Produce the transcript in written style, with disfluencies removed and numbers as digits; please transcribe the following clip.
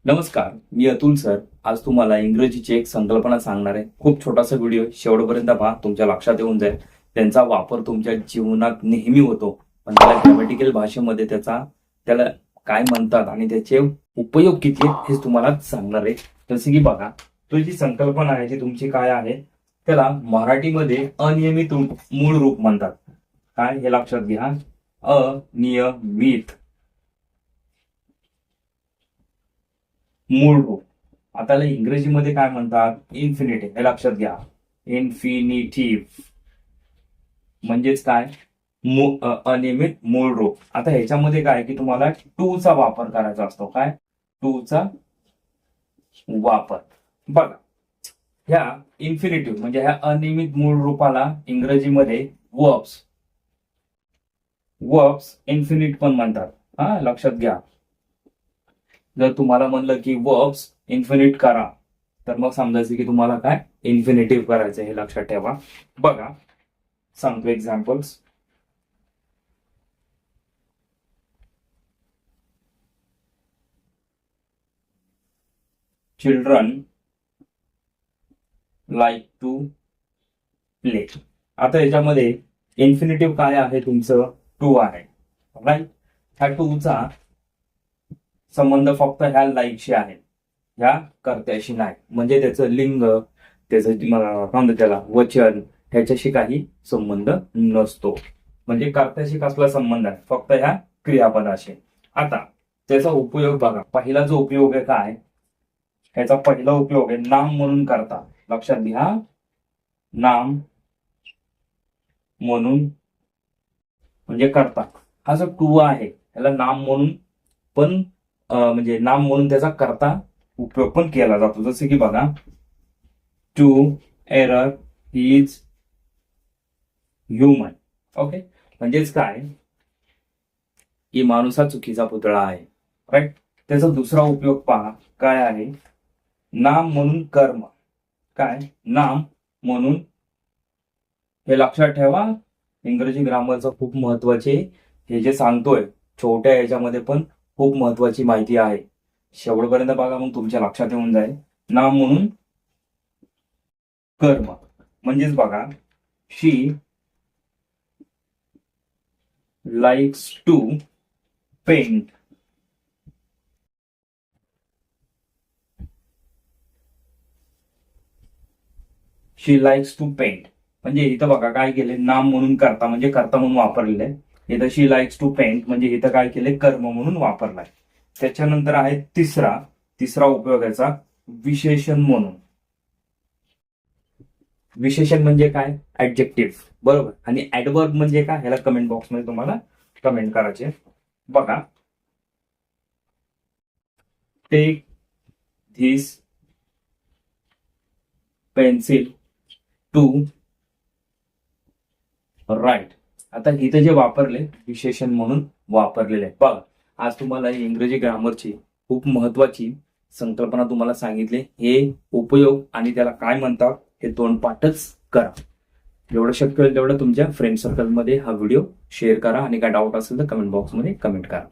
नमस्कार, मी अतुल सर. आज तुम्हाला इंग्रजीची एक संकल्पना सांगणार आहे. खूप छोटासा व्हिडिओ, शेवटपर्यंत पहा, तुमच्या लक्षात येऊन जाईल. त्यांचा वापर तुमच्या जीवनात नेहमी होतो, पण त्याला ग्रॅमॅटिकल भाषेमध्ये त्याला काय म्हणतात आणि त्याचे उपयोग किती आहेत हे तुम्हाला सांगणार आहे. जसे की बघा, तो जी संकल्पना आहे ती तुमची काय आहे, त्याला मराठीमध्ये अनियमित मूळ रूप म्हणतात. काय हे लक्षात घ्या, अनियमित मूळ रूप. आता इंग्रजीमध्ये काय म्हणतात, इन्फिनिटिव्ह. हे लक्षात घ्या, इन्फिनिटिव्ह म्हणजेच काय, अनियमित मूळ रूप. आता ह्याच्यामध्ये काय की तुम्हाला टू चा वापर करायचा असतो. काय, टू चा वापर. बघा, ह्या इन्फिनिटिव्ह म्हणजे ह्या अनियमित मूळ रूपाला इंग्रजीमध्ये वर्ब्स इन्फिनिट पण म्हणतात. हा, लक्षात घ्या. जर तुम्हाला म्हणलं की वर्ब्स इन्फिनिट करा, तर मग समजायचं की तुम्हाला काय इन्फिनिटिव्ह करायचं, हे लक्षात ठेवा. बघा, सांगतो examples. Children like to play. आता याच्यामध्ये इन्फिनिटिव्ह काय आहे, तुमचं टू आहे, राईट. ह्या टू चा संबंध फक्त ह्या लाईकशी आहे, ह्या कर्त्याशी नाही. म्हणजे त्याचं लिंग, त्याचं त्याला वचन, ह्याच्याशी काही संबंध नसतो. म्हणजे कर्त्याशी कसला संबंध आहे, फक्त ह्या क्रियापदाशी. आता त्याचा उपयोग बघा. पहिला जो उपयोग आहे काय, ह्याचा पहिला उपयोग आहे नाम म्हणून करता. लक्षात घ्या, नाम म्हणून म्हणजे करता. हा जो टू आहे ह्याला नाम म्हणून पण म्हणजे नाम म्हणून त्याचा करता उपयोग पण केला जातो. जसे की बघा, to err is human. Okay, म्हणजेच काय की माणूस हा चुकीचा पुतळा आहे, राईट. त्याचा दुसरा उपयोग पहा काय आहे, नाम म्हणून कर्म. काय, नाम म्हणून. हे लक्षात ठेवा, इंग्रजी ग्रामरचं खूप महत्वाचे हे जे सांगतोय, छोट्या याच्यामध्ये पण खूप महत्वाची माहिती आहे. शेवटपर्यंत बघा, मग तुमच्या लक्षात येऊन जाईल. नाम म्हणून कर्म म्हणजेच बघा, she likes to paint. She likes to paint म्हणजे इथं बघा काय केले, नाम म्हणून करता म्हणजे कर्ता म्हणून वापरलेलं आहे. इथं शी लाइक्स टू पेंट म्हणजे इथं काय केले, कर्म म्हणून वापरलाय. त्याच्यानंतर आहे तिसरा उपयोग याचा, विशेषण म्हणून. विशेषण म्हणजे काय, ऍडजेक्टिव्ह, बरोबर. आणि ऍडवर्ब म्हणजे काय, ह्याला कमेंट बॉक्स मध्ये तुम्हाला कमेंट करायचे. बघा, take this pencil to write. आता इथे जे वापरले, विशेषण म्हणून वापरलेले आहे. बघा, आज तुम्हाला इंग्रजी ग्रामरची खूप महत्वाची संकल्पना तुम्हाला सांगितली. हे उपयोग आणि त्याला काय म्हणतात हे तोंडपाठच करा. जेवढं शक्य होईल तेवढं तुमच्या फ्रेंड सर्कलमध्ये हा व्हिडिओ शेअर करा आणि काय डाऊट असेल तर कमेंट बॉक्समध्ये कमेंट करा.